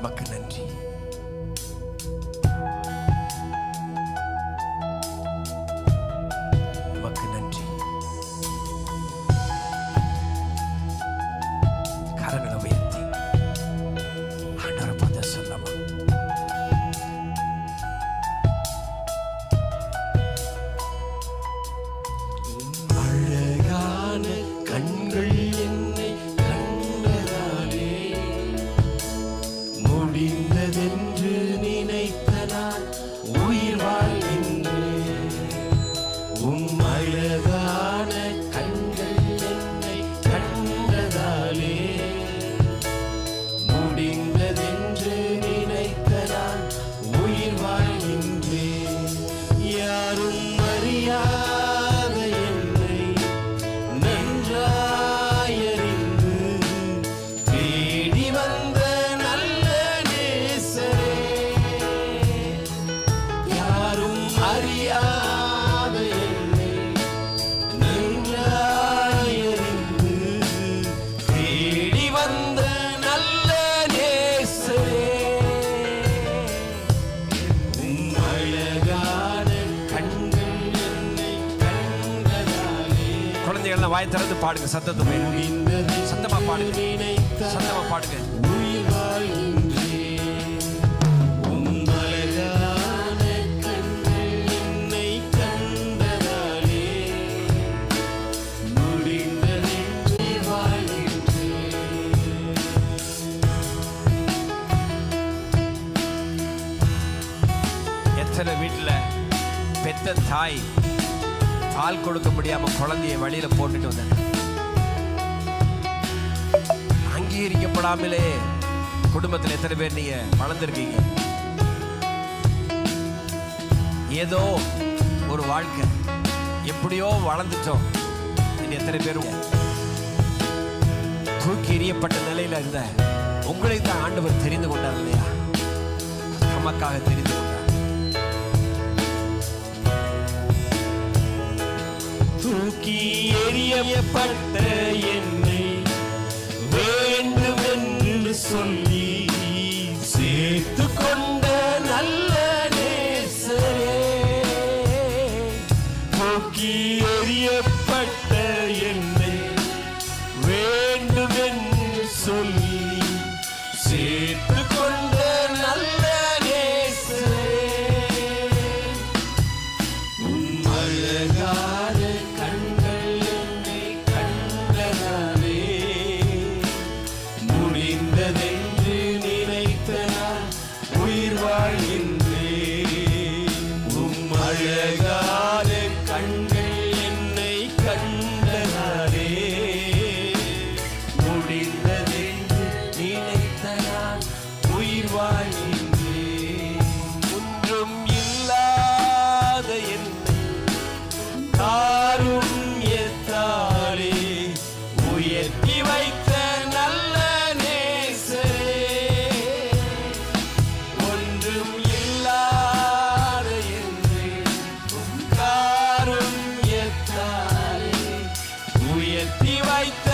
மக்கு நன்றி. மக்கு நன்றி. கரங்களை உயர்த்தி ஆண்டவரை பார்த்து சொல்லலாம். அழகான கண்கள் என்னை கண்டதாலே முடிந்ததென்று நினைத்த நான் உயிர் வாழ்கின்றேன். அழகான கண்கள் என்னை கண்டதாலே முடிந்ததென்று நினைத்த நான் உயிர் வாழ்கின்றேன். யாரும் அறியாத என்னை நன்றாயறிந்து தேடி வந்த நல்ல நேசரே. யாரும் அறியாத என்னை நன்றாயறிந்து தேடி வந்த நல்ல நேசரே. அழகான கண்கள் என்னை கண்டதாலே. குழந்தைகள் வாய் திறந்து பாடுங்க. சத்தமா பாடுங்க. சத்தமா பாடுங்க. உயிர் வாழ்கின்றேன். அழகான கண்கள் என்னை கண்டதாலே முடிந்ததென்று வாழ்கின்றேன். எத்தனை வீட்டுல பெத்த தாய் பால் கொடுக்க முடியாம குழந்தைய வழியில போட்டுட்டு வந்தாங்க. அங்கீகரிக்கப்படாமலே குடும்பத்தில் எத்தனை பேர் நீங்க வளர்ந்துருக்கீங்க? ஏதோ ஒரு வாழ்க்கை எப்படியோ வளர்ந்துட்டோம். எத்தனை பேரும் தூக்கி எறியப்பட்ட நிலையில இருந்த உங்களை தான் ஆண்டவர் தெரிந்து கொண்டார் இல்லையா? நமக்காக தெரிந்து கொண்டார். தூக்கி எறியப்பட்ட என்னை வேண்டும் என்று சொல்லி சேர்த்து கொண்ட நல்ல நேசரே. தூக்கி எறியப்பட்ட என்னை வேண்டும் என்று சொல்லி சேர்த்து கொண்ட நல்ல நேசரே. அழகான கண்கள் என்னை கண்டதாலே முடிந்ததென்று நினைத்த நான் உயிர் வாழ்கின்றேன். அழகான கண்கள் என்னை கண்டதாலே முடிந்ததென்று நினைத்த நான் உயிர் வாழ்கின்றேன். ஒன்றும் இல்லாத என்னை காருண்யத்தாலே உயர்த்தி வைத்த நல்ல நேசரே. ஒன்றும் இல்லாத என்னை காருண்யத்தாலே உயர்த்தி வைத்த